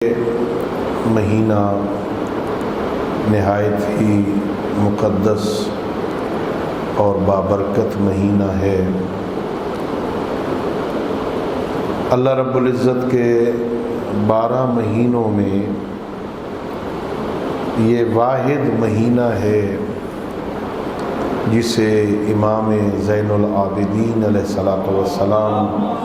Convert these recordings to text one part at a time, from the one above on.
مہینہ نہایت ہی مقدس اور بابرکت مہینہ ہے۔ اللہ رب العزت کے 12 مہینوں میں یہ واحد مہینہ ہے جسے امام زین العابدین علیہ الصلوۃ والسلام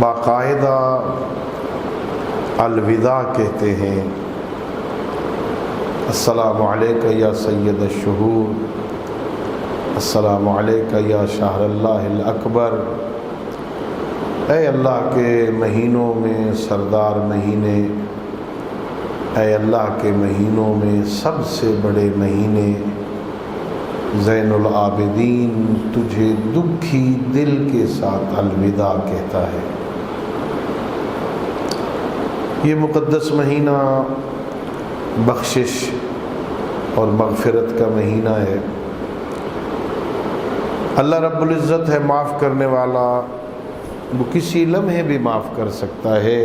باقاعدہ الوداع کہتے ہیں۔ السلام علیک یا سید الشہور، السلام علیک یا شہر اللہ الاکبر۔ اے اللہ کے مہینوں میں سردار مہینے، اے اللہ کے مہینوں میں سب سے بڑے مہینے، زین العابدین تجھے دکھی دل کے ساتھ الوداع کہتا ہے۔ یہ مقدس مہینہ بخشش اور مغفرت کا مہینہ ہے۔ اللہ رب العزت ہے معاف کرنے والا، وہ کسی لمحے بھی معاف کر سکتا ہے،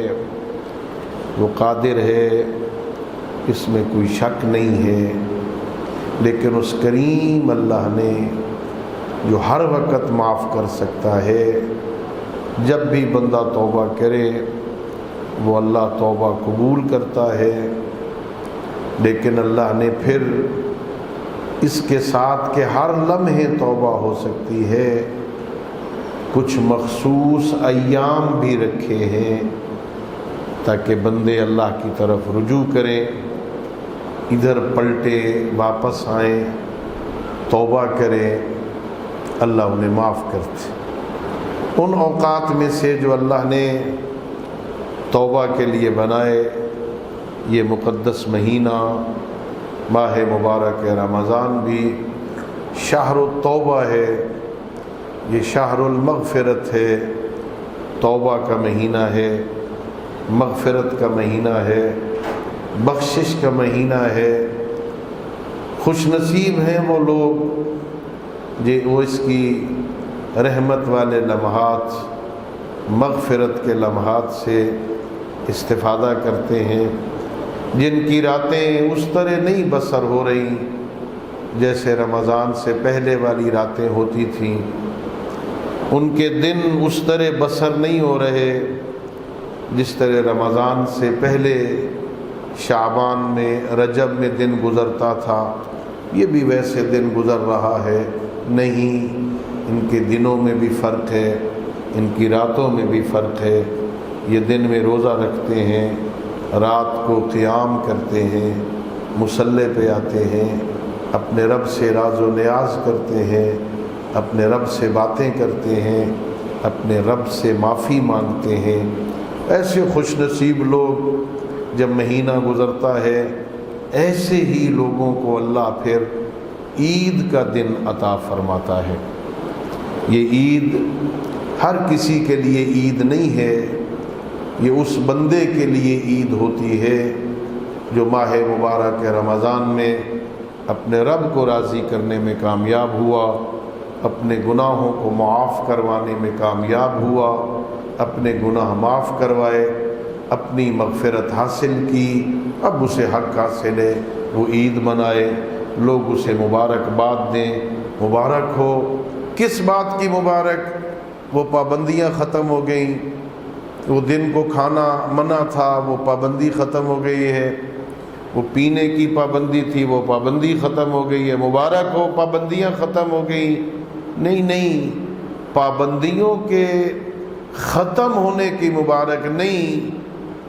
وہ قادر ہے، اس میں کوئی شک نہیں ہے۔ لیکن اس کریم اللہ نے جو ہر وقت معاف کر سکتا ہے، جب بھی بندہ توبہ کرے وہ اللہ توبہ قبول کرتا ہے، لیکن اللہ نے پھر اس کے ساتھ کہ ہر لمحے توبہ ہو سکتی ہے، کچھ مخصوص ایام بھی رکھے ہیں تاکہ بندے اللہ کی طرف رجوع کریں، ادھر پلٹے واپس آئیں، توبہ کریں، اللہ انہیں معاف کرتے۔ ان اوقات میں سے جو اللہ نے توبہ کے لیے بنائے، یہ مقدس مہینہ ماہ مبارک رمضان بھی شہر التوبہ ہے، یہ شہر المغفرت ہے، توبہ کا مہینہ ہے، مغفرت کا مہینہ ہے، بخشش کا مہینہ ہے۔ خوش نصیب ہیں وہ لوگ جو اس کی رحمت والے لمحات، مغفرت کے لمحات سے استفادہ کرتے ہیں، جن کی راتیں اس طرح نہیں بسر ہو رہی جیسے رمضان سے پہلے والی راتیں ہوتی تھیں، ان کے دن اس طرح بسر نہیں ہو رہے جس طرح رمضان سے پہلے شعبان میں، رجب میں دن گزرتا تھا، یہ بھی ویسے دن گزر رہا ہے نہیں۔ ان کے دنوں میں بھی فرق ہے، ان کی راتوں میں بھی فرق ہے۔ یہ دن میں روزہ رکھتے ہیں، رات کو قیام کرتے ہیں، مصلی پہ آتے ہیں، اپنے رب سے راز و نیاز کرتے ہیں، اپنے رب سے باتیں کرتے ہیں، اپنے رب سے معافی مانگتے ہیں۔ ایسے خوش نصیب لوگ جب مہینہ گزرتا ہے، ایسے ہی لوگوں کو اللہ پھر عید کا دن عطا فرماتا ہے۔ یہ عید ہر کسی کے لیے عید نہیں ہے، یہ اس بندے کے لیے عید ہوتی ہے جو ماہ مبارک رمضان میں اپنے رب کو راضی کرنے میں کامیاب ہوا، اپنے گناہوں کو معاف کروانے میں کامیاب ہوا، اپنے گناہ معاف کروائے، اپنی مغفرت حاصل کی، اب اسے حق حاصل ہے، وہ عید منائے، لوگ اسے مبارکباد دیں، مبارک ہو۔ کس بات کی مبارک؟ وہ پابندیاں ختم ہو گئیں، وہ دن کو کھانا منع تھا، وہ پابندی ختم ہو گئی ہے، وہ پینے کی پابندی تھی، وہ پابندی ختم ہو گئی ہے، مبارک ہو پابندیاں ختم ہو گئیں۔ نہیں، پابندیوں کے ختم ہونے کی مبارک نہیں،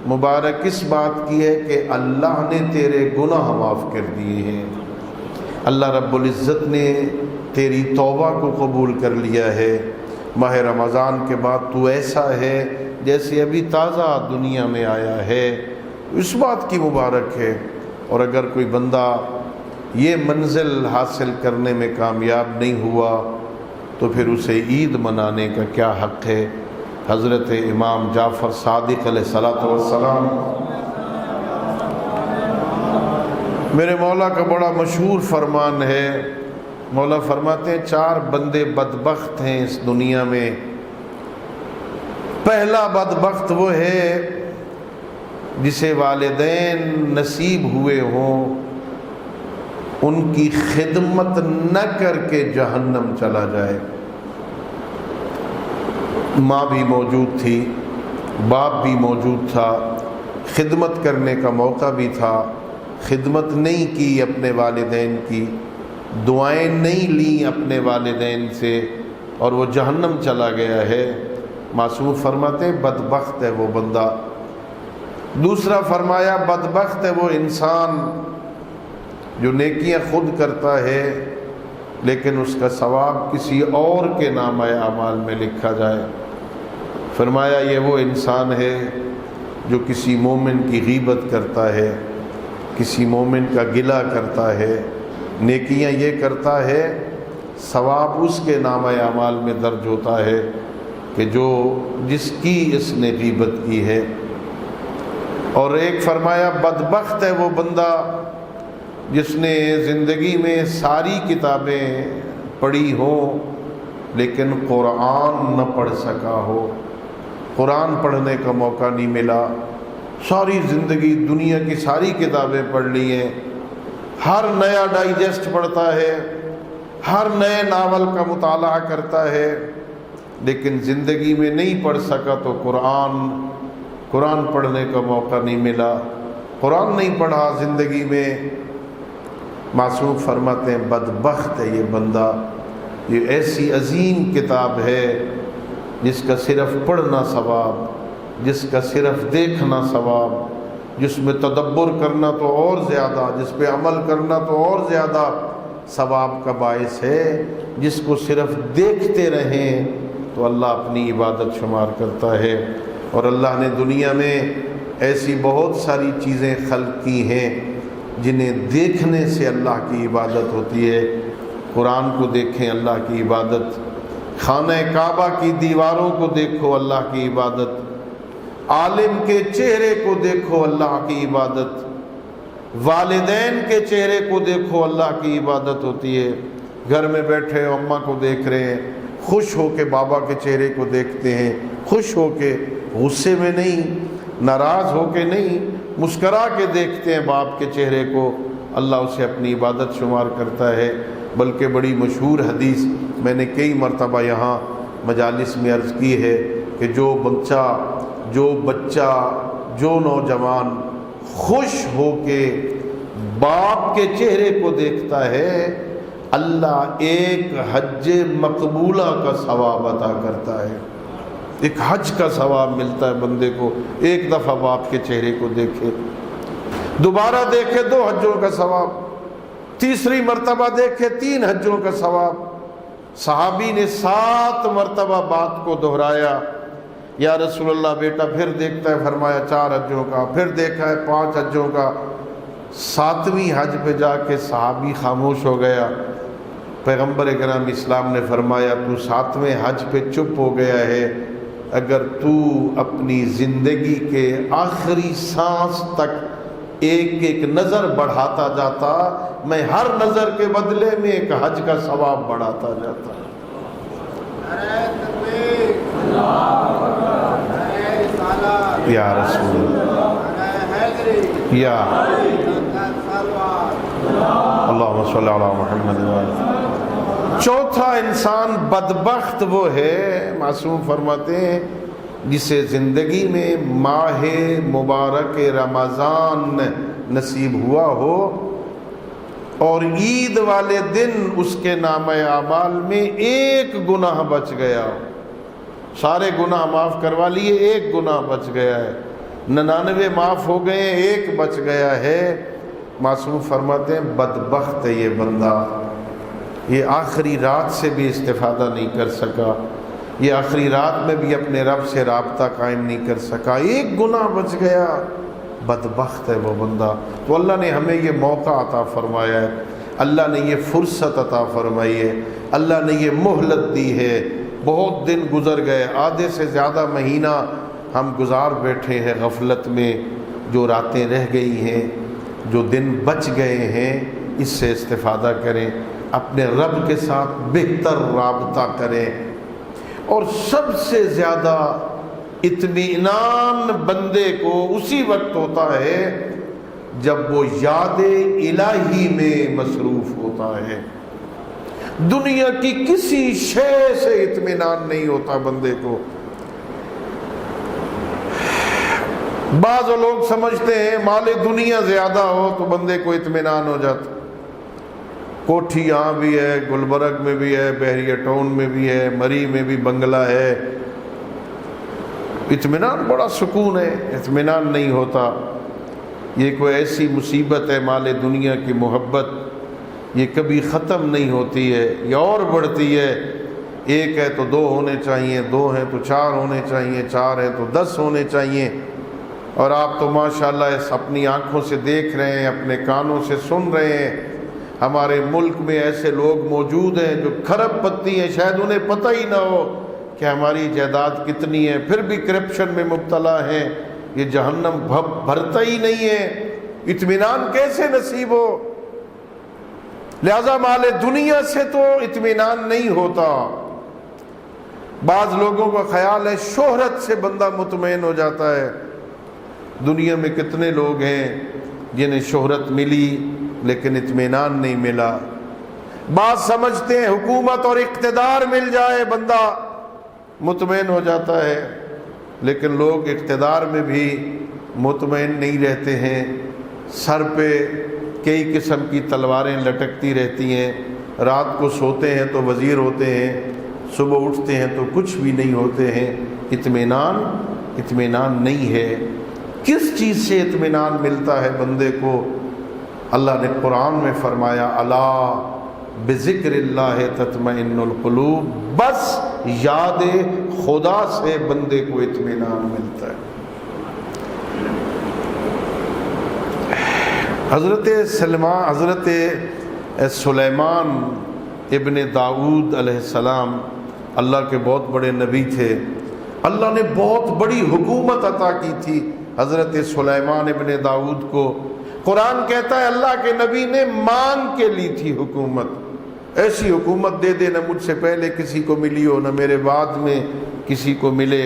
مبارک اس بات کی ہے کہ اللہ نے تیرے گناہ معاف کر دیے ہیں، اللہ رب العزت نے تیری توبہ کو قبول کر لیا ہے۔ ماہ رمضان کے بعد تو ایسا ہے جیسے ابھی تازہ دنیا میں آیا ہے، اس بات کی مبارک ہے۔ اور اگر کوئی بندہ یہ منزل حاصل کرنے میں کامیاب نہیں ہوا تو پھر اسے عید منانے کا کیا حق ہے؟ حضرت امام جعفر صادق علیہ الصلوۃ والسلام، میرے مولا کا بڑا مشہور فرمان ہے، مولا فرماتے ہیں 4 بندے بدبخت ہیں اس دنیا میں، پہلا بدبخت وہ ہے جسے والدین نصیب ہوئے ہوں ان کی خدمت نہ کر کے جہنم چلا جائے۔ ماں بھی موجود تھی، باپ بھی موجود تھا، خدمت کرنے کا موقع بھی تھا، خدمت نہیں کی اپنے والدین کی، دعائیں نہیں لیں اپنے والدین سے، اور وہ جہنم چلا گیا ہے۔ معصوم فرماتے ہیں بدبخت ہے وہ بندہ۔ دوسرا فرمایا بدبخت ہے وہ انسان جو نیکیاں خود کرتا ہے لیکن اس کا ثواب کسی اور کے نامہ اعمال میں لکھا جائے۔ فرمایا یہ وہ انسان ہے جو کسی مومن کی غیبت کرتا ہے، کسی مومن کا گلہ کرتا ہے، نیکیاں یہ کرتا ہے، ثواب اس کے نامہ اعمال میں درج ہوتا ہے کہ جو جس کی اس نے غیبت کی ہے۔ اور ایک فرمایا بدبخت ہے وہ بندہ جس نے زندگی میں ساری کتابیں پڑھی ہوں لیکن قرآن نہ پڑھ سکا ہو، قرآن پڑھنے کا موقع نہیں ملا، ساری زندگی دنیا کی ساری کتابیں پڑھ لی ہیں، ہر نیا ڈائجسٹ پڑھتا ہے، ہر نئے ناول کا مطالعہ کرتا ہے، لیکن زندگی میں نہیں پڑھ سکا تو قرآن پڑھنے کا موقع نہیں ملا، قرآن نہیں پڑھا زندگی میں۔ معصوم فرماتے ہیں بدبخت ہے یہ بندہ، یہ ایسی عظیم کتاب ہے جس کا صرف پڑھنا ثواب، جس کا صرف دیکھنا ثواب، جس میں تدبر کرنا تو اور زیادہ، جس پہ عمل کرنا تو اور زیادہ ثواب کا باعث ہے، جس کو صرف دیکھتے رہیں تو اللہ اپنی عبادت شمار کرتا ہے۔ اور اللہ نے دنیا میں ایسی بہت ساری چیزیں خلق کی ہیں جنہیں دیکھنے سے اللہ کی عبادت ہوتی ہے۔ قرآن کو دیکھیں اللہ کی عبادت، خانہ کعبہ کی دیواروں کو دیکھو اللہ کی عبادت، عالم کے چہرے کو دیکھو اللہ کی عبادت، والدین کے چہرے کو دیکھو اللہ کی عبادت ہوتی ہے۔ گھر میں بیٹھے اماں کو دیکھ رہے ہیں، خوش ہو کے بابا کے چہرے کو دیکھتے ہیں، خوش ہو کے، غصے میں نہیں، ناراض ہو کے نہیں، مسکرا کے دیکھتے ہیں باپ کے چہرے کو، اللہ اسے اپنی عبادت شمار کرتا ہے۔ بلکہ بڑی مشہور حدیث میں نے کئی مرتبہ یہاں مجالس میں عرض کی ہے کہ جو بچہ جو نوجوان خوش ہو کے باپ کے چہرے کو دیکھتا ہے، اللہ ایک حج مقبولہ کا ثواب عطا کرتا ہے۔ ایک حج کا ثواب ملتا ہے بندے کو، ایک دفعہ باپ کے چہرے کو دیکھے، دوبارہ دیکھے 2 حجوں کا ثواب، تیسری مرتبہ دیکھے 3 حجوں کا ثواب۔ صحابی نے 7 مرتبہ بات کو دہرایا، یا رسول اللہ بیٹا پھر دیکھتا ہے، فرمایا 4 حجوں کا، پھر دیکھا ہے 5 حجوں کا۔ 7ویں حج پہ جا کے صحابی خاموش ہو گیا۔ پیغمبر اکرم اسلام نے فرمایا تو 7ویں حج پہ چپ ہو گیا ہے، اگر تو اپنی زندگی کے آخری سانس تک ایک ایک نظر بڑھاتا جاتا، میں ہر نظر کے بدلے میں ایک حج کا ثواب بڑھاتا جاتا۔ یا رسول اللہ، یا اللہم صلی علی محمد وآلہ۔ چوتھا انسان بدبخت وہ ہے، معصوم فرماتے ہیں، جسے زندگی میں ماہ مبارک رمضان نصیب ہوا ہو اور عید والے دن اس کے نامہ اعمال میں ایک گناہ بچ گیا، سارے گناہ معاف کروا لیے، ایک گناہ بچ گیا ہے، 99 معاف ہو گئے، ایک بچ گیا ہے۔ معصوم فرماتے ہیں بدبخت ہے یہ بندہ، یہ آخری رات سے بھی استفادہ نہیں کر سکا، یہ آخری رات میں بھی اپنے رب سے رابطہ قائم نہیں کر سکا، ایک گناہ بچ گیا، بدبخت ہے وہ بندہ۔ تو اللہ نے ہمیں یہ موقع عطا فرمایا ہے، اللہ نے یہ فرصت عطا فرمائی ہے، اللہ نے یہ مہلت دی ہے۔ بہت دن گزر گئے، آدھے سے زیادہ مہینہ ہم گزار بیٹھے ہیں غفلت میں، جو راتیں رہ گئی ہیں، جو دن بچ گئے ہیں، اس سے استفادہ کریں، اپنے رب کے ساتھ بہتر رابطہ کریں، اور سب سے زیادہ اطمینان بندے کو اسی وقت ہوتا ہے جب وہ یاد الہی میں مصروف ہوتا ہے۔ دنیا کی کسی شے سے اطمینان نہیں ہوتا بندے کو۔ بعض لوگ سمجھتے ہیں مال دنیا زیادہ ہو تو بندے کو اطمینان ہو جاتا۔ کوٹھی یہاں بھی ہے، گلبرگ میں بھی ہے، بحریہ ٹاؤن میں بھی ہے، مری میں بھی بنگلہ ہے، اطمینان، بڑا سکون ہے، اطمینان نہیں ہوتا۔ یہ کوئی ایسی مصیبت ہے مال دنیا کی محبت، یہ کبھی ختم نہیں ہوتی ہے، یہ اور بڑھتی ہے۔ ایک ہے تو دو ہونے چاہیے، دو ہیں تو چار ہونے چاہیے، چار ہیں تو 10 ہونے چاہیے۔ اور آپ تو ماشاءاللہ اس اپنی آنکھوں سے دیکھ رہے ہیں، اپنے کانوں سے سن رہے ہیں، ہمارے ملک میں ایسے لوگ موجود ہیں جو کھرب پتی ہیں، شاید انہیں پتہ ہی نہ ہو کہ ہماری جائیداد کتنی ہے، پھر بھی کرپشن میں مبتلا ہیں۔ یہ جہنم بھرتا ہی نہیں ہے، اطمینان کیسے نصیب ہو؟ لہذا مال دنیا سے تو اطمینان نہیں ہوتا۔ بعض لوگوں کا خیال ہے شہرت سے بندہ مطمئن ہو جاتا ہے۔ دنیا میں کتنے لوگ ہیں جنہیں شہرت ملی لیکن اطمینان نہیں ملا۔ بعض سمجھتے ہیں حکومت اور اقتدار مل جائے بندہ مطمئن ہو جاتا ہے، لیکن لوگ اقتدار میں بھی مطمئن نہیں رہتے ہیں۔ سر پہ کئی قسم کی تلواریں لٹکتی رہتی ہیں، رات کو سوتے ہیں تو وزیر ہوتے ہیں، صبح اٹھتے ہیں تو کچھ بھی نہیں ہوتے ہیں۔ اطمینان نہیں ہے۔ کس چیز سے اطمینان ملتا ہے بندے کو؟ اللہ نے قرآن میں فرمایا الا بذکر اللہ تطمئن القلوب، بس یاد خدا سے بندے کو اطمینان ملتا ہے۔ حضرت سلیمان ابن داؤد علیہ السلام اللہ کے بہت بڑے نبی تھے۔ اللہ نے بہت بڑی حکومت عطا کی تھی حضرت سلیمان ابن داؤد کو۔ قرآن کہتا ہے اللہ کے نبی نے مانگ کے لی تھی حکومت۔ ایسی حکومت دے دے نہ مجھ سے پہلے کسی کو ملی ہو، نہ میرے بعد میں کسی کو ملے۔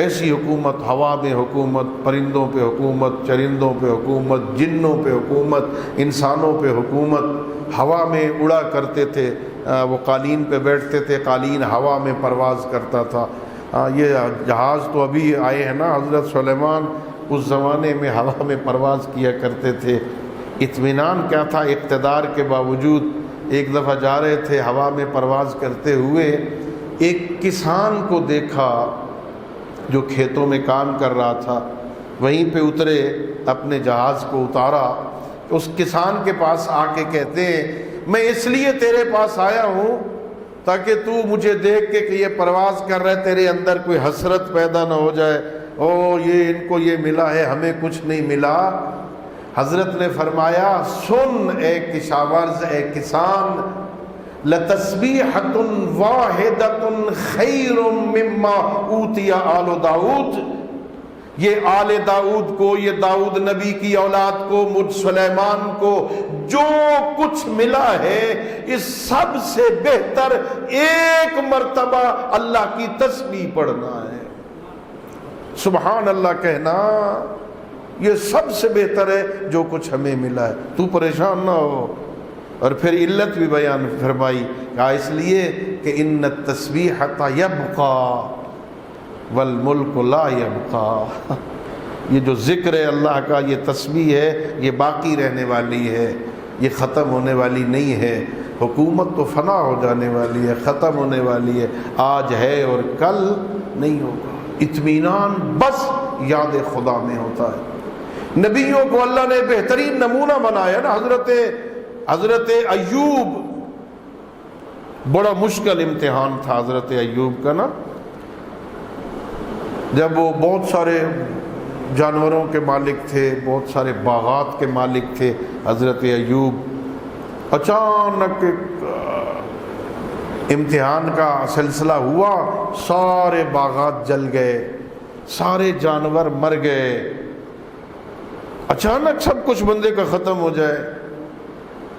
ایسی حکومت، ہوا میں حکومت، پرندوں پہ حکومت، چرندوں پہ حکومت، جنوں پہ حکومت، انسانوں پہ حکومت۔ ہوا میں اڑا کرتے تھے، وہ قالین پہ بیٹھتے تھے، قالین ہوا میں پرواز کرتا تھا۔ یہ جہاز تو ابھی آئے ہیں نا، حضرت سلیمان اس زمانے میں ہوا میں پرواز کیا کرتے تھے۔ اطمینان کیا تھا؟ اقتدار کے باوجود ایک دفعہ جا رہے تھے ہوا میں پرواز کرتے ہوئے، ایک کسان کو دیکھا جو کھیتوں میں کام کر رہا تھا، وہیں پہ اترے، اپنے جہاز کو اتارا۔ اس کسان کے پاس آ کے کہتے ہیں میں اس لیے تیرے پاس آیا ہوں تاکہ تو مجھے دیکھ کے کہ یہ پرواز کر رہے، تیرے اندر کوئی حسرت پیدا نہ ہو جائے، او یہ ان کو یہ ملا ہے ہمیں کچھ نہیں ملا۔ حضرت نے فرمایا سن اے کشاورز، اے کسان، لَتَسْبِيحَةٌ وَاحِدَةٌ خَيْرٌ مِّمَّا أُوتِيَ آلُ داؤد۔ یہ آل داؤد کو، یہ داؤد نبی کی اولاد کو، مجھ سلیمان کو جو کچھ ملا ہے اس سب سے بہتر ایک مرتبہ اللہ کی تسبیح پڑھنا ہے، سبحان اللہ کہنا، یہ سب سے بہتر ہے جو کچھ ہمیں ملا ہے، تو پریشان نہ ہو۔ اور پھر علت بھی بیان فرمائی، کہا اس لیے کہ ان التسبیحۃ یبقی والملک لا یبقی، یہ جو ذکر ہے اللہ کا، یہ تسبیح ہے، یہ باقی رہنے والی ہے، یہ ختم ہونے والی نہیں ہے۔ حکومت تو فنا ہو جانے والی ہے، ختم ہونے والی ہے، آج ہے اور کل نہیں ہوگا۔ اطمینان بس یاد خدا میں ہوتا ہے۔ نبیوں کو اللہ نے بہترین نمونہ بنایا نا، حضرت ایوب، بڑا مشکل امتحان تھا حضرت ایوب کا نا، جب وہ بہت سارے جانوروں کے مالک تھے، بہت سارے باغات کے مالک تھے حضرت ایوب، اچانک امتحان کا سلسلہ ہوا، سارے باغات جل گئے، سارے جانور مر گئے، اچانک سب کچھ بندے کا ختم ہو جائے۔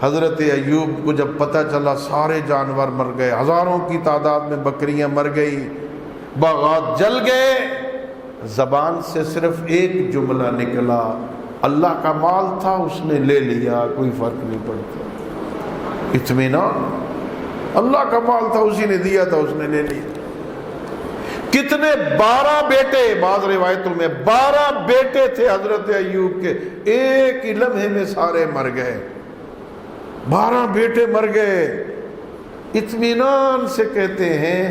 حضرت ایوب کو جب پتہ چلا سارے جانور مر گئے، ہزاروں کی تعداد میں بکریاں مر گئی، باغات جل گئے، زبان سے صرف ایک جملہ نکلا، اللہ کا مال تھا اس نے لے لیا، کوئی فرق نہیں پڑتا۔ اطمینان، اللہ کا مال تھا اسی نے دیا تھا، اس نے لے لیا۔ کتنے 12 بیٹے، بعض روایتوں میں 12 بیٹے تھے حضرت ایوب کے، ایک ہی لمحے میں سارے مر گئے، 12 بیٹے مر گئے۔ اطمینان سے کہتے ہیں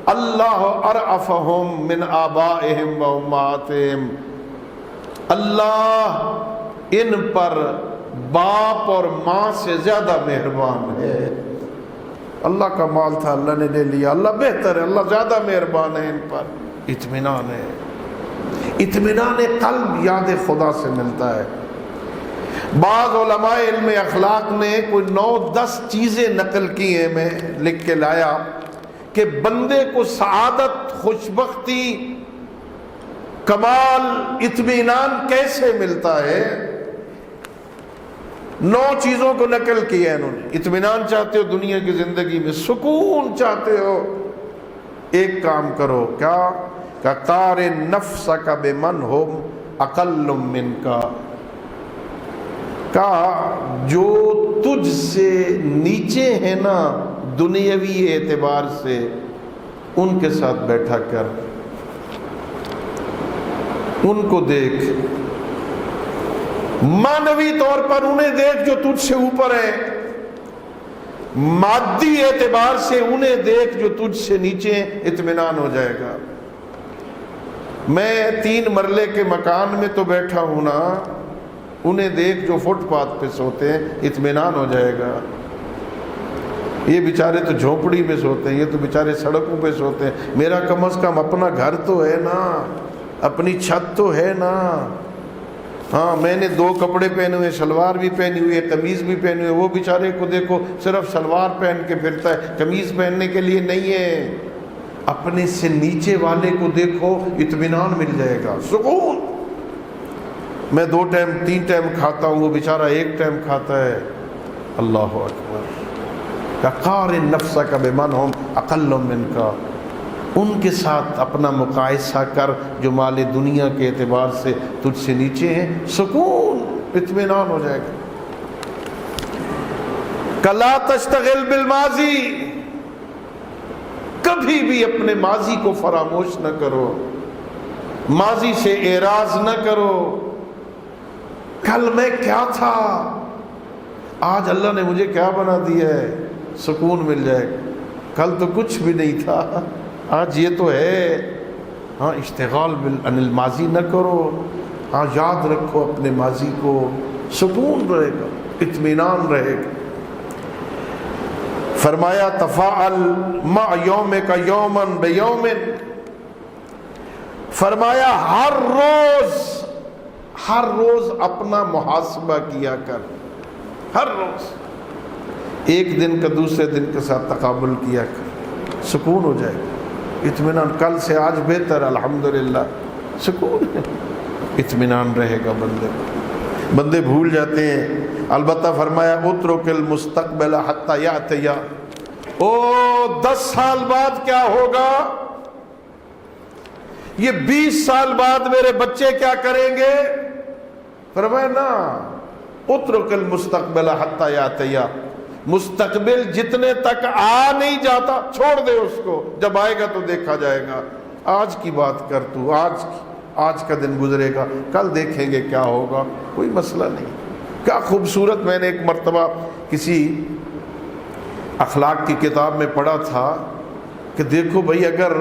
اللہ ارأفہم من آبائہم و امہاتہم، اللہ ان پر باپ اور ماں سے زیادہ مہربان ہے۔ اللہ کا مال تھا، اللہ نے لے لیا، اللہ بہتر ہے، اللہ زیادہ مہربان ہے ان پر۔ اطمینان ہے، اطمینان قلب یاد خدا سے ملتا ہے۔ بعض علماء علم اخلاق نے کوئی 9-10 چیزیں نقل کی ہیں، میں لکھ کے لایا کہ بندے کو سعادت، خوشبختی، کمال، اطمینان کیسے ملتا ہے۔ 9 چیزوں کو نقل کیا ہے انہوں نے۔ اطمینان چاہتے ہو دنیا کی زندگی میں، سکون چاہتے ہو، ایک کام کرو، کیا کہ قارن نفسک بمن ہم اقل منک، کہا جو تجھ سے نیچے ہیں نا دنیاوی اعتبار سے، ان کے ساتھ بیٹھا کر، ان کو دیکھ، معنوی طور پر انہیں دیکھ جو تجھ سے اوپر ہیں، مادی اعتبار سے انہیں دیکھ جو تجھ سے نیچے ہیں، اطمینان ہو جائے گا۔ میں 3 مرلے کے مکان میں تو بیٹھا ہوں نا، انہیں دیکھ جو فٹ پاتھ پہ سوتے ہیں، اطمینان ہو جائے گا۔ یہ بیچارے تو جھونپڑی میں سوتے ہیں، یہ تو بیچارے سڑکوں پہ سوتے ہیں، میرا کم از کم اپنا گھر تو ہے نا، اپنی چھت تو ہے نا۔ ہاں میں نے 2 کپڑے پہنے ہوئے، شلوار بھی پہنی ہوئی ہے، قمیض بھی پہنی ہوئی ہے، وہ بیچارے کو دیکھو صرف شلوار پہن کے پھرتا ہے، قمیض پہننے کے لیے نہیں ہے۔ اپنے سے نیچے والے کو دیکھو، اطمینان مل جائے گا، سکون۔ میں 2 ٹائم 3 ٹائم کھاتا ہوں، وہ بیچارہ 1 ٹائم کھاتا ہے۔ اللہ اکبر۔ قارن نفسک بمن ہم اقل منک، ان کے ساتھ اپنا مقایسہ کر جو مال دنیا کے اعتبار سے تجھ سے نیچے ہیں، سکون، اطمینان ہو جائے گا۔ کلا تشتغل بالماضی، کبھی بھی اپنے ماضی کو فراموش نہ کرو، ماضی سے اعراض نہ کرو۔ کل میں کیا تھا، آج اللہ نے مجھے کیا بنا دیا ہے، سکون مل جائے گا۔ کل تو کچھ بھی نہیں تھا، آج یہ تو ہے۔ ہاں اشتغال عن الماضی نہ کرو، ہاں یاد رکھو اپنے ماضی کو، سکون رہے گا، اطمینان رہے گا۔ فرمایا تفاعل مع یومک یوما بیوم، فرمایا ہر روز اپنا محاسبہ کیا کر، ہر روز ایک دن کا دوسرے دن کے ساتھ تقابل کیا کر، سکون ہو جائے گا، اطمینان۔ کل سے آج بہتر، الحمدللہ، سکون ہے، اطمینان رہے گا بندے بھول جاتے ہیں۔ البتہ فرمایا اترک المستقبل حتی یاتی، او 10 سال بعد کیا ہوگا، یہ 20 سال بعد میرے بچے کیا کریں گے، فرمایا نا اترک المستقبل حتی یاتی، مستقبل جتنے تک آ نہیں جاتا چھوڑ دے اس کو، جب آئے گا تو دیکھا جائے گا۔ آج کی بات کر تو، آج کا دن گزرے گا، کل دیکھیں گے کیا ہوگا، کوئی مسئلہ نہیں۔ کیا خوبصورت، میں نے ایک مرتبہ کسی اخلاق کی کتاب میں پڑھا تھا کہ دیکھو بھائی، اگر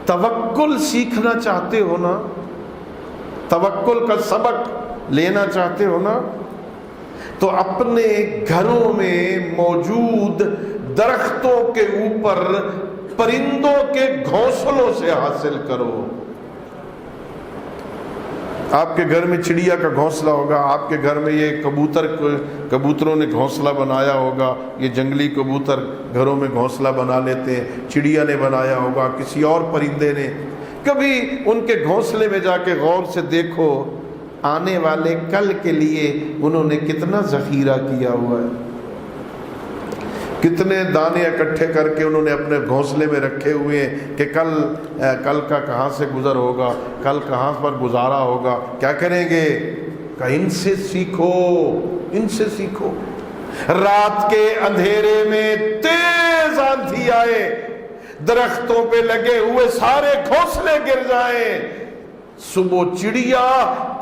توکل سیکھنا چاہتے ہو نا، توکل کا سبق لینا چاہتے ہو نا، تو اپنے گھروں میں موجود درختوں کے اوپر پرندوں کے گھونسلوں سے حاصل کرو۔ آپ کے گھر میں چڑیا کا گھونسلہ ہوگا، آپ کے گھر میں یہ کبوتروں نے گھونسلہ بنایا ہوگا، یہ جنگلی کبوتر گھروں میں گھونسلہ بنا لیتے ہیں، چڑیا نے بنایا ہوگا، کسی اور پرندے نے۔ کبھی ان کے گھونسلے میں جا کے غور سے دیکھو، آنے والے کل کے لیے انہوں نے کتنا ذخیرہ کیا ہوا ہے، کتنے دانے اکٹھے کر کے انہوں نے اپنے گھونسلے میں رکھے ہوئے ہیں کہ کل کا کہاں سے گزر ہوگا، کل کہاں پر گزارا ہوگا، کیا کریں گے؟ کہ ان سے سیکھو، ان سے سیکھو۔ رات کے اندھیرے میں تیز آندھی آئے، درختوں پہ لگے ہوئے سارے گھونسلے گر جائیں، صبح چڑیا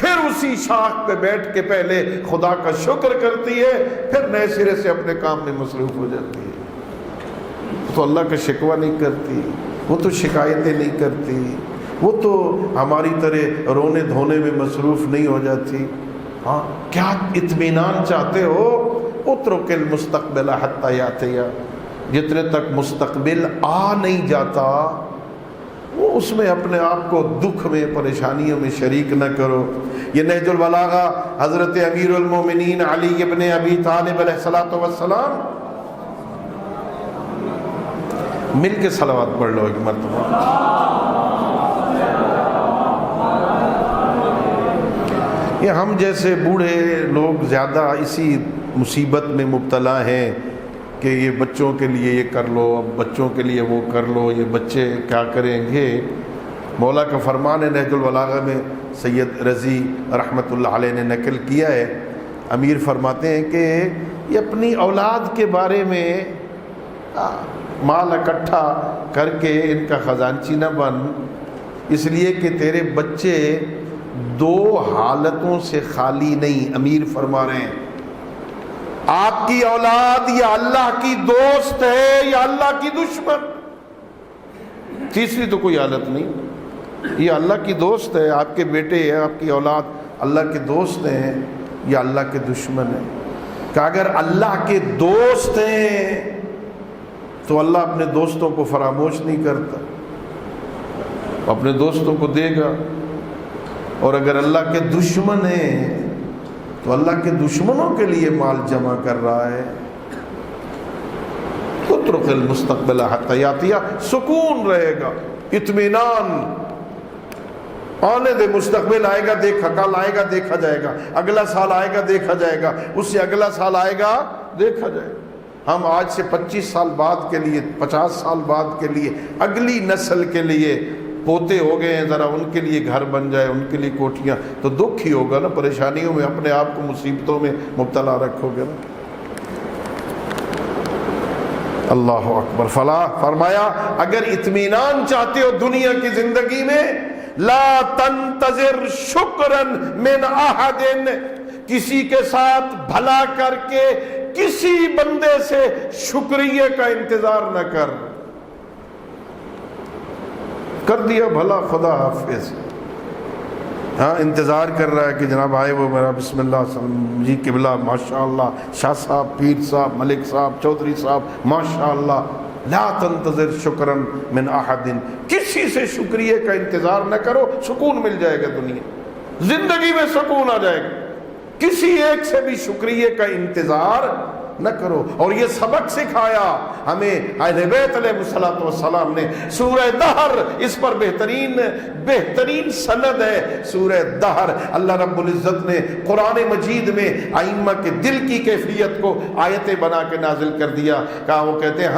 پھر اسی شاخ پہ بیٹھ کے پہلے خدا کا شکر کرتی ہے، پھر نئے سرے سے اپنے کام میں مصروف ہو جاتی ہے۔ تو اللہ کا شکوہ نہیں کرتی، وہ تو شکایتیں نہیں کرتی، وہ تو ہماری طرح رونے دھونے میں مصروف نہیں ہو جاتی۔ ہاں، کیا اطمینان چاہتے ہو؟ اترک المستقبل حتی یاتی، جتنے تک مستقبل آ نہیں جاتا وہ اس میں اپنے آپ کو دکھ میں، پریشانیوں میں شریک نہ کرو۔ یہ نہج البلاغہ حضرت امیر المومنین علی ابن ابی طالب علیہ الصلوۃ والسلام، مل کے صلوات پڑھ لو ایک مرتبہ۔ یہ ہم جیسے بوڑھے لوگ زیادہ اسی مصیبت میں مبتلا ہیں کہ یہ بچوں کے لیے یہ کر لو، اب بچوں کے لیے وہ کر لو، یہ بچے کیا کریں گے۔ مولا کا فرمان ہے نہج البلاغہ میں، سید رضی رحمۃ اللہ علیہ نے نقل کیا ہے، امیر فرماتے ہیں کہ یہ اپنی اولاد کے بارے میں مال اکٹھا کر کے ان کا خزانچی نہ بن، اس لیے کہ تیرے بچے دو حالتوں سے خالی نہیں۔ امیر فرما رہے ہیں آپ کی اولاد یا اللہ کی دوست ہے یا اللہ کی دشمن، تیسری تو کوئی حالت نہیں۔ یہ اللہ کی دوست ہے، آپ کے بیٹے ہیں، آپ کی اولاد اللہ کے دوست ہیں یا اللہ کے دشمن ہیں۔ کہ اگر اللہ کے دوست ہیں تو اللہ اپنے دوستوں کو فراموش نہیں کرتا، اپنے دوستوں کو دے گا، اور اگر اللہ کے دشمن ہیں تو اللہ کے دشمنوں کے لیے مال جمع کر رہا ہے۔ اترک المستقبل حتی یاتی، سکون رہے گا، اطمینان آنے دے، مستقبل آئے گا دیکھا، کل آئے گا دیکھا جائے گا، اگلا سال آئے گا دیکھا جائے گا، اس سے اگلا سال آئے گا دیکھا جائے گا۔ ہم آج سے 25 سال بعد کے لیے، 50 سال بعد کے لیے، اگلی نسل کے لیے، پوتے ہو گئے ہیں، ذرا ان کے لیے گھر بن جائے، ان کے لیے کوٹھیاں، تو دکھ ہی ہوگا نا، پریشانیوں میں اپنے آپ کو مصیبتوں میں مبتلا رکھو گے نا۔ اللہ اکبر۔ فلاح فرمایا اگر اطمینان چاہتے ہو دنیا کی زندگی میں، لا تنتظر شکرا من احد، کسی کے ساتھ بھلا کر کے کسی بندے سے شکریہ کا انتظار نہ کر دیا بھلا خدا حافظ، ہاں انتظار کر رہا ہے کہ جناب آئے وہ میرا بسم اللہ جی قبلہ ماشاءاللہ، شاہ صاحب، پیر صاحب، ملک صاحب، چودھری صاحب ماشاءاللہ۔ لا تنتظر شکرا من احد، کسی سے شکریہ کا انتظار نہ کرو، سکون مل جائے گا، دنیا زندگی میں سکون آ جائے گا، کسی ایک سے بھی شکریہ کا انتظار نہ کرو۔ اور یہ سبق سکھایا ہمیں اہل بیت علیہ السلام نے۔ سورہ دہر اس پر بہترین سند ہے، سورہ دہر۔ اللہ رب العزت نے قرآن مجید میں ائمہ کے دل کی کیفیت کو آیتیں بنا کے نازل کر دیا، کہا وہ کہتے ہیں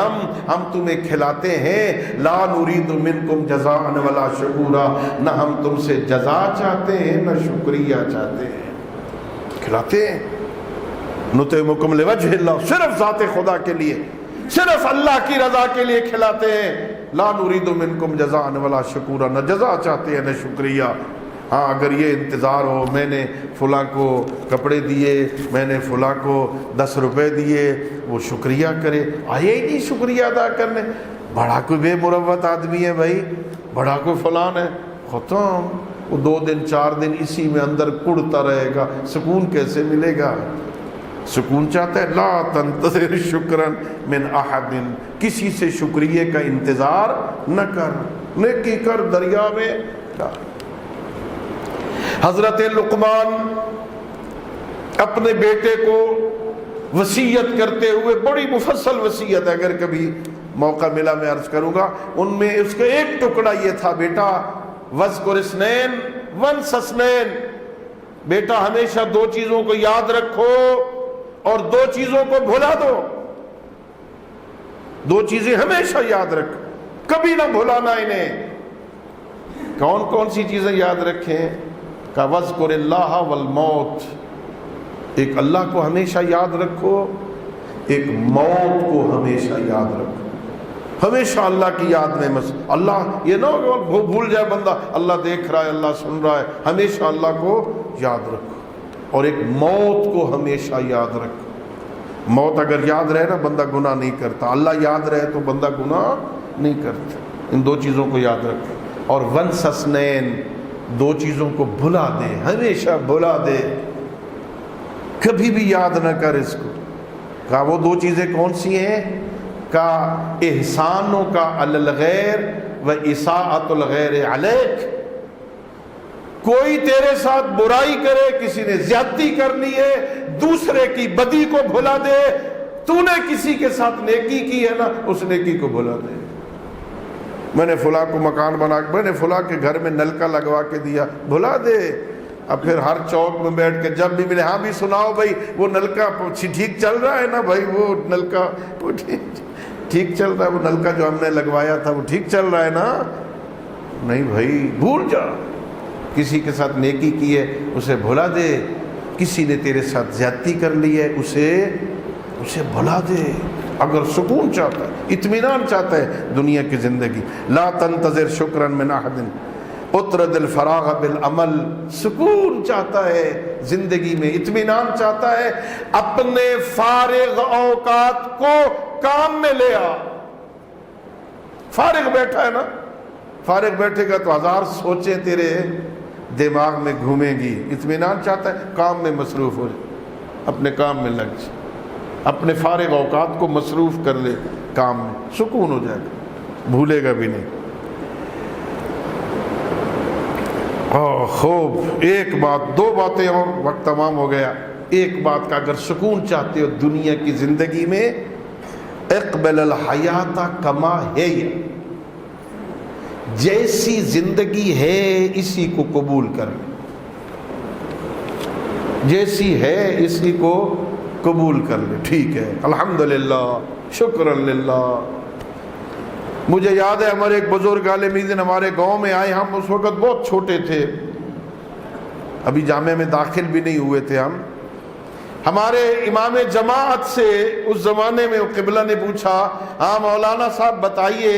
ہم تمہیں کھلاتے ہیں، لا نرید منکم جزاء ولا شکورا، نہ ہم تم سے جزا چاہتے ہیں نہ شکریہ چاہتے ہیں، کھلاتے ہیں۔ نطعمکم لوجہ اللہ، صرف ذات خدا کے لیے، صرف اللہ کی رضا کے لیے کھلاتے ہیں۔ لا نرید منکم جزاء ولا شکورا، نہ جزا چاہتے ہیں نہ شکریہ۔ ہاں اگر یہ انتظار ہو میں نے فلاں کو کپڑے دیے، میں نے فلاں کو 10 روپے دیے، وہ شکریہ کرے، آئے ہی نہیں شکریہ ادا کرنے، بڑا کوئی بے مروت آدمی ہے بھائی، بڑا کوئی فلان ہے، ختم۔ وہ 2 دن 4 دن اسی میں اندر کڑتا رہے گا، سکون کیسے ملے گا؟ سکون چاہتا ہے لا تنتظر شکرا من احد، کسی سے شکریہ کا انتظار نہ کر، نیکی کر، دریا میں ڈال۔ حضرت لقمان اپنے بیٹے کو وصیت کرتے ہوئے، بڑی مفصل وصیت ہے، اگر کبھی موقع ملا میں عرض کروں گا، ان میں اس کا ایک ٹکڑا یہ تھا، بیٹا وَاذْكُرِ اثْنَيْنِ وَانْسَ اثْنَيْنِ، بیٹا ہمیشہ 2 چیزوں کو یاد رکھو اور 2 چیزوں کو بھلا دو۔ دو چیزیں ہمیشہ یاد رکھ، کبھی نہ بھلانا انہیں۔ کون کون سی چیزیں یاد رکھیں؟ کہ وَاذْكُرِ اللَّهَ وَالْمَوْتِ، ایک اللہ کو ہمیشہ یاد رکھو، ایک موت کو ہمیشہ یاد رکھو۔ ہمیشہ اللہ کی یاد میں اللہ، یہ نہ ہو کہ بھول جائے بندہ، اللہ دیکھ رہا ہے، اللہ سن رہا ہے، ہمیشہ اللہ کو یاد رکھو۔ اور ایک موت کو ہمیشہ یاد رکھو۔ موت اگر یاد رہے نا بندہ گناہ نہیں کرتا، اللہ یاد رہے تو بندہ گناہ نہیں کرتا۔ ان دو چیزوں کو یاد رکھو۔ اور وَنْسَسْنَيْن، دو چیزوں کو بھلا دے، ہمیشہ بھلا دے، کبھی بھی یاد نہ کر اس کو۔ کہا وہ دو چیزیں کون سی ہیں؟ کا احسانوں کا علی الغیر و اساءۃ الغیر علیک، کوئی تیرے ساتھ برائی کرے، کسی نے زیادتی کر لی ہے، دوسرے کی بدی کو بھلا دے، تو نے کسی کے ساتھ نیکی کی ہے نا، اس نیکی کو بھلا دے۔ میں نے فلاں کو مکان بنا کے، میں نے فلاں کے گھر میں نلکا لگوا کے دیا، بھلا دے۔ اب پھر ہر چوک میں بیٹھ کے جب بھی ملے، ہاں بھی سناؤ بھائی وہ نلکا ٹھیک چل رہا ہے نا بھائی، وہ نلکا وہ ٹھیک چل رہا ہے، وہ نلکا جو ہم نے لگوایا تھا وہ ٹھیک چل رہا ہے نا؟ نہیں بھائی، بھول جا۔ کسی کے ساتھ نیکی کی ہے اسے بھلا دے، کسی نے تیرے ساتھ زیادتی کر لی ہے اسے بھلا دے۔ اگر سکون چاہتا ہے، اطمینان چاہتا ہے دنیا کی زندگی، لا تنتظر شکرا من احد اطرد الفراغ بالعمل، سکون چاہتا ہے زندگی میں، اطمینان چاہتا ہے، اپنے فارغ اوقات کو کام میں لے آ۔ فارغ بیٹھا ہے نا، فارغ بیٹھے گا تو ہزار سوچیں تیرے دماغ میں گھومیں گی۔ اطمینان چاہتا ہے کام میں مصروف ہو جائے، اپنے کام میں لگ جائے، اپنے فارغ اوقات کو مصروف کر لے کام میں، سکون ہو جائے گا، بھولے گا بھی نہیں۔ خوب، ایک بات، دو باتیں اور وقت تمام ہو گیا۔ ایک بات کا اگر سکون چاہتے ہو دنیا کی زندگی میں، اقبل الحیات کما ہے، جیسی زندگی ہے اسی کو قبول کر لے، جیسی ہے اسی کو قبول کر لے۔ ٹھیک ہے، الحمدللہ، شکر للہ۔ مجھے یاد ہے ہمارے ایک بزرگ عالم دین ہمارے گاؤں میں آئے، ہم اس وقت بہت چھوٹے تھے، ابھی جامعہ میں داخل بھی نہیں ہوئے تھے ہم۔ ہمارے امام جماعت سے اس زمانے میں قبلہ نے پوچھا، ہاں مولانا صاحب بتائیے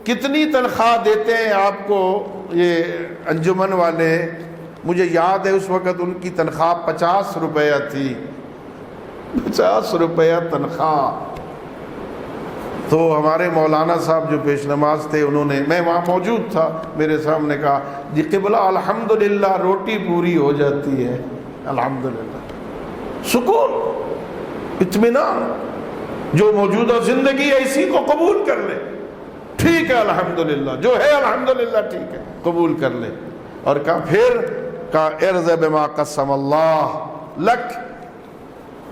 کتنی تنخواہ دیتے ہیں آپ کو یہ انجمن والے؟ مجھے یاد ہے اس وقت ان کی تنخواہ 50 روپیہ تھی، 50 روپیہ تنخواہ۔ تو ہمارے مولانا صاحب جو پیش نماز تھے، انہوں نے، میں وہاں موجود تھا، میرے سامنے کہا، جی قبلہ الحمدللہ روٹی پوری ہو جاتی ہے، الحمدللہ، سکون، اطمینان، جو موجودہ زندگی ہے اسی کو قبول کر لے۔ ٹھیک ہے الحمدللہ، جو ہے الحمدللہ ٹھیک ہے، قبول کر لے۔ اور کہا پھر کہا ارض بما قسم اللہ لک،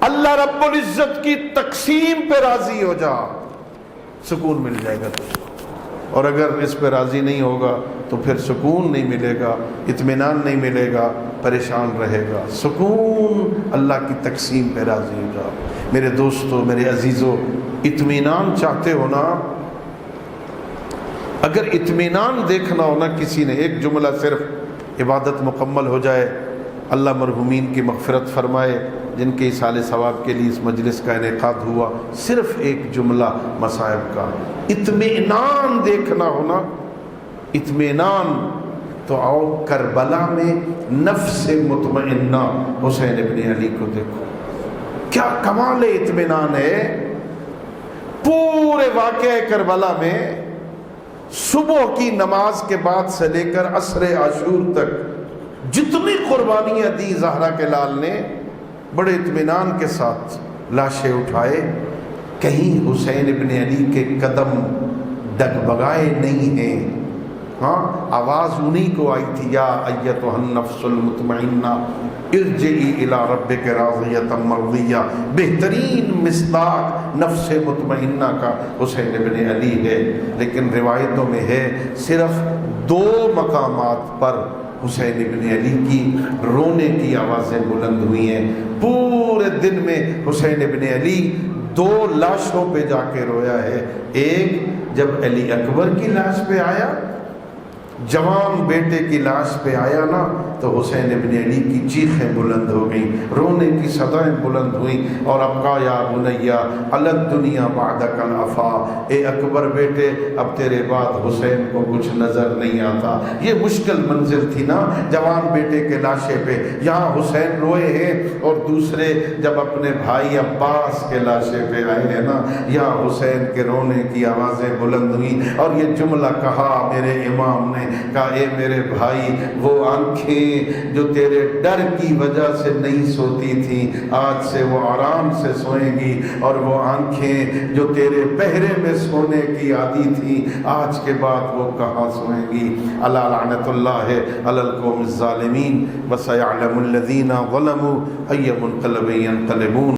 اللہ رب العزت کی تقسیم پہ راضی ہو جا، سکون مل جائے گا تجھ کو۔ اور اگر اس پہ راضی نہیں ہوگا تو پھر سکون نہیں ملے گا، اطمینان نہیں ملے گا، پریشان رہے گا۔ سکون اللہ کی تقسیم پہ راضی ہو جا۔ میرے دوستو، میرے عزیزو، اطمینان چاہتے ہو نا، اگر اطمینان دیکھنا ہو نا کسی نے، ایک جملہ صرف عبادت مکمل ہو جائے، اللہ مرحومین کی مغفرت فرمائے جن کے اصالہ ثواب کے لیے اس مجلس کا انعقاد ہوا، صرف ایک جملہ مصائب کا، اطمینان دیکھنا ہونا، اطمینان تو آؤ کربلا میں نفس مطمئنہ حسین ابن علی کو دیکھو، کیا کمال اطمینان ہے۔ پورے واقعہ کربلا میں صبح کی نماز کے بعد سے لے کر عصر عاشور تک جتنی قربانیاں دی زہرا کے لال نے، بڑے اطمینان کے ساتھ لاشیں اٹھائے، کہیں حسین ابن علی کے قدم ڈگبگائے نہیں ہیں۔ ہاں، آواز انہی کو آئی تھی، یا ایتھا النفس المطمئنہ ارجعی الی ربک راضیۃ مرضیہ۔ بہترین مصداق نفس مطمئنہ کا حسین ابن علی ہے، لیکن روایتوں میں ہے صرف 2 مقامات پر حسین ابن علی کی رونے کی آوازیں بلند ہوئی ہیں۔ پورے دن میں حسین ابن علی دو لاشوں پہ جا کے رویا ہے۔ ایک جب علی اکبر کی لاش پہ آیا، جوان بیٹے کی لاش پہ آیا نا، تو حسین ابن علی کی چیخیں بلند ہو گئیں، رونے کی صدائیں بلند ہوئیں، اور ابقا یا بنیا علی الدنیا بعدک الافا، اے اکبر بیٹے اب تیرے بعد حسین کو کچھ نظر نہیں آتا۔ یہ مشکل منزل تھی نا، جوان بیٹے کے لاشے پہ، یہاں حسین روئے ہیں، اور دوسرے جب اپنے بھائی عباس کے لاشے پہ آئے ہیں نا، یہاں حسین کے رونے کی آوازیں بلند ہوئیں، اور یہ جملہ کہا میرے امام نے، کہا اے میرے بھائی، وہ آنکھیں جو تیرے ڈر کی وجہ سے نہیں سوتی تھیں آج سے وہ آرام سے سوئیں گی، اور وہ آنکھیں جو تیرے پہرے میں سونے کی عادی تھیں آج کے بعد وہ کہاں سوئیں گی۔ الا لعنت اللہ علی القوم الظالمین وسیعلم الذین ظلموا ای منقلب ینقلبون۔